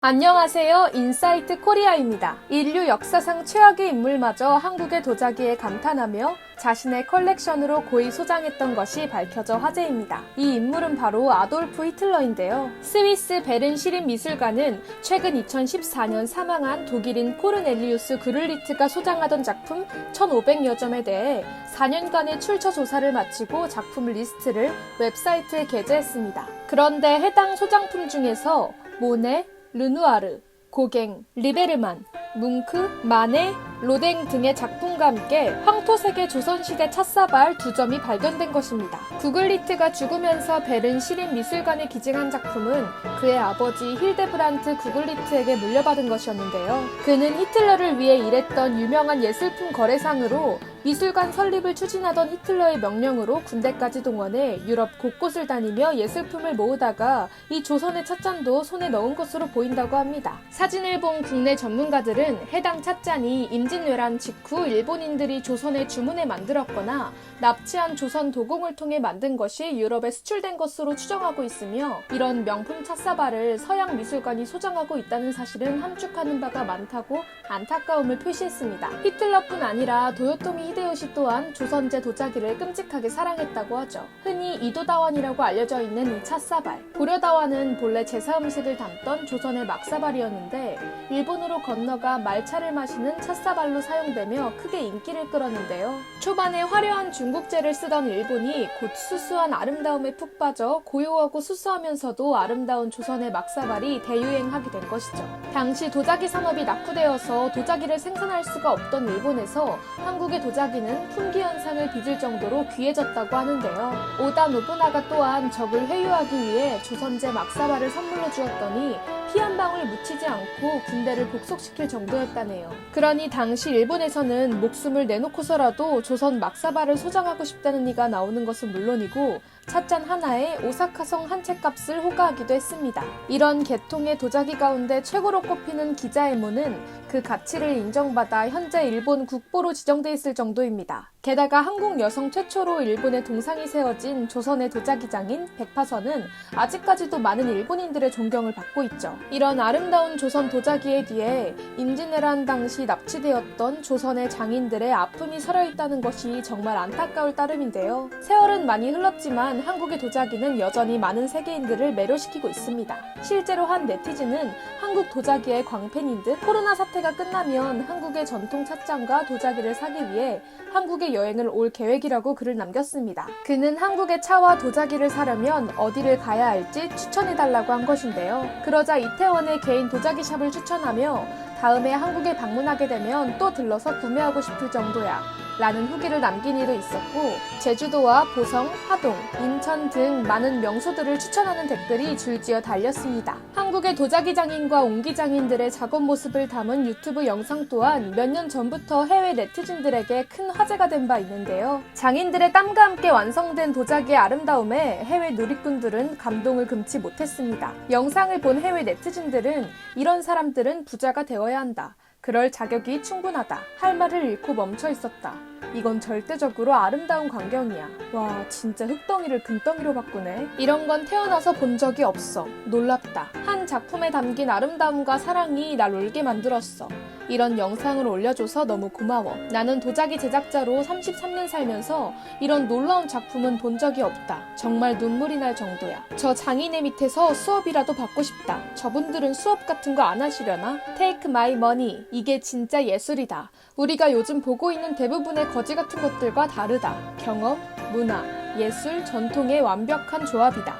안녕하세요. 인사이트 코리아입니다. 인류 역사상 최악의 인물마저 한국의 도자기에 감탄하며 자신의 컬렉션으로 고이 소장했던 것이 밝혀져 화제입니다. 이 인물은 바로 아돌프 히틀러인데요. 스위스 베른 시립미술관은 최근 2014년 사망한 독일인 코르넬리우스 그룰리트가 소장하던 작품 1,500여 점에 대해 4년간의 출처 조사를 마치고 작품 리스트를 웹사이트에 게재했습니다. 그런데 해당 소장품 중에서 모네, 르누아르, 고갱, 리베르만, 뭉크, 마네, 로댕 등의 작품과 함께 황토색의 조선시대 찻사발 2점이 발견된 것입니다. 구글리트가 죽으면서 베른 시립미술관에 기증한 작품은 그의 아버지 힐데브란트 구글리트에게 물려받은 것이었는데요. 그는 히틀러를 위해 일했던 유명한 예술품 거래상으로 미술관 설립을 추진하던 히틀러의 명령으로 군대까지 동원해 유럽 곳곳을 다니며 예술품을 모으다가 이 조선의 찻잔도 손에 넣은 것으로 보인다고 합니다. 사진을 본 국내 전문가들은 해당 찻잔이 임진왜란 직후 일본인들이 조선에 주문해 만들었거나 납치한 조선 도공을 통해 만든 것이 유럽에 수출된 것으로 추정하고 있으며 이런 명품 찻사발을 서양 미술관이 소장하고 있다는 사실은 함축하는 바가 많다고 안타까움을 표시했습니다. 히틀러뿐 아니라 도요토미 히데요시 또한 조선제 도자기를 끔찍하게 사랑했다고 하죠. 흔히 이도다완이라고 알려져 있는 이 찻사발. 고려다완은 본래 제사 음식을 담던 조선의 막사발이었는데 일본으로 건너가 말차를 마시는 찻사발로 사용되며 크게 인기를 끌었는데요. 초반에 화려한 중국제를 쓰던 일본이 곧 수수한 아름다움에 푹 빠져 고요하고 수수하면서도 아름다운 조선의 막사발이 대유행하게 된 것이죠. 당시 도자기 산업이 낙후되어서 도자기를 생산할 수가 없던 일본에서 한국의 도자기는 품귀 현상을 빚을 정도로 귀해졌다고 하는데요. 오다 노부나가 또한 적을 회유하기 위해 조선제 막사발을 선물로 주었더니 피 한 방울 묻히지 않고 군대를 복속시킬 정도였다네요. 그러니 당시 일본에서는 목숨을 내놓고서라도 조선 막사발을 소장하고 싶다는 이가 나오는 것은 물론이고 찻잔 하나에 오사카성 한 채 값을 호가하기도 했습니다. 이런 계통의 도자기 가운데 최고로 꼽히는 기자에모는 그 가치를 인정받아 현재 일본 국보로 지정돼 있을 정도입니다. 게다가 한국 여성 최초로 일본에 동상이 세워진 조선의 도자기장인 백파선은 아직까지도 많은 일본인들의 존경을 받고 있죠. 이런 아름다운 조선 도자기에 뒤에 임진왜란 당시 납치되었던 조선의 장인들의 아픔이 서려있다는 것이 정말 안타까울 따름인데요. 세월은 많이 흘렀지만 한국의 도자기는 여전히 많은 세계인들을 매료시키고 있습니다. 실제로 한 네티즌은 한국 도자기의 광팬인 듯 코로나 사태가 끝나면 한국의 전통 찻잔과 도자기를 사기 위해 한국에 여행을 올 계획이라고 글을 남겼습니다. 그는 한국의 차와 도자기를 사려면 어디를 가야 할지 추천해달라고 한 것인데요. 그러자 이태원의 개인 도자기 샵을 추천하며 다음에 한국에 방문하게 되면 또 들러서 구매하고 싶을 정도야 라는 후기를 남긴 이도 있었고 제주도와 보성, 하동, 인천 등 많은 명소들을 추천하는 댓글이 줄지어 달렸습니다. 한국의 도자기 장인과 옹기 장인들의 작업 모습을 담은 유튜브 영상 또한 몇 년 전부터 해외 네티즌들에게 큰 화제가 된 바 있는데요. 장인들의 땀과 함께 완성된 도자기의 아름다움에 해외 누리꾼들은 감동을 금치 못했습니다. 영상을 본 해외 네티즌들은 이런 사람들은 부자가 되어야 한다. 그럴 자격이 충분하다. 할 말을 잃고 멈춰 있었다. 이건 절대적으로 아름다운 광경이야. 와, 진짜 흙덩이를 금덩이로 바꾸네. 이런 건 태어나서 본 적이 없어. 놀랍다. 한 작품에 담긴 아름다움과 사랑이 날 울게 만들었어. 이런 영상을 올려줘서 너무 고마워. 나는 도자기 제작자로 33년 살면서 이런 놀라운 작품은 본 적이 없다. 정말 눈물이 날 정도야. 저 장인의 밑에서 수업이라도 받고 싶다. 저분들은 수업 같은 거 안 하시려나? Take my money. 이게 진짜 예술이다. 우리가 요즘 보고 있는 대부분의 거지 같은 것들과 다르다. 경험, 문화, 예술, 전통의 완벽한 조합이다.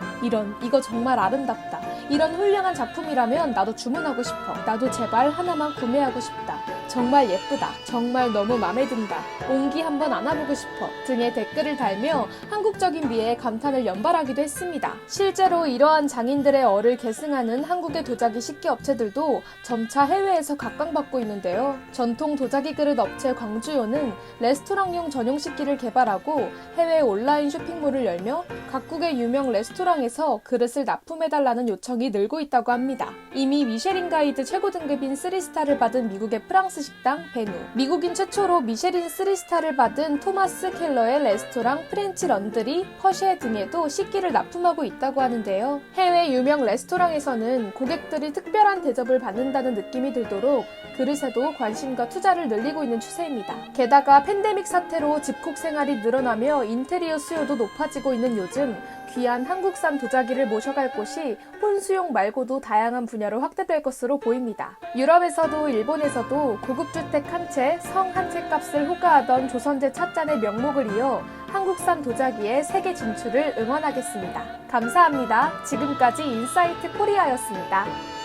이거 정말 아름답다. 이런 훌륭한 작품이라면 나도 주문하고 싶어. 나도 제발 하나만 구매하고 싶다. 정말 예쁘다. 정말 너무 마음에 든다. 옹기 한번 안아보고 싶어. 등의 댓글을 달며 한국적인 미에 감탄을 연발하기도 했습니다. 실제로 이러한 장인들의 얼을 계승하는 한국의 도자기 식기 업체들도 점차 해외에서 각광받고 있는데요. 전통 도자기 그릇 업체 광주요는 레스토랑용 전용 식기를 개발하고 해외 온라인 쇼핑몰을 열며 각국의 유명 레스토랑에서 그릇을 납품해달라는 요청이 늘고 있다고 합니다. 이미 미쉐린 가이드 최고 등급인 3스타를 받은 미국의 프랑스 토마스 식당 베누, 미국인 최초로 미쉐린 3스타를 받은 토마스 켈러의 레스토랑 프렌치 런드리, 퍼쉐 등에도 식기를 납품하고 있다고 하는데요. 해외 유명 레스토랑에서는 고객들이 특별한 대접을 받는다는 느낌이 들도록 그릇에도 관심과 투자를 늘리고 있는 추세입니다. 게다가 팬데믹 사태로 집콕 생활이 늘어나며 인테리어 수요도 높아지고 있는 요즘, 귀한 한국산 도자기를 모셔갈 곳이 혼수용 말고도 다양한 분야로 확대될 것으로 보입니다. 유럽에서도 일본에서도 고급 주택 한 채, 성 한 채 값을 호가하던 조선제 찻잔의 명목을 이어 한국산 도자기의 세계 진출을 응원하겠습니다. 감사합니다. 지금까지 인사이트 코리아였습니다.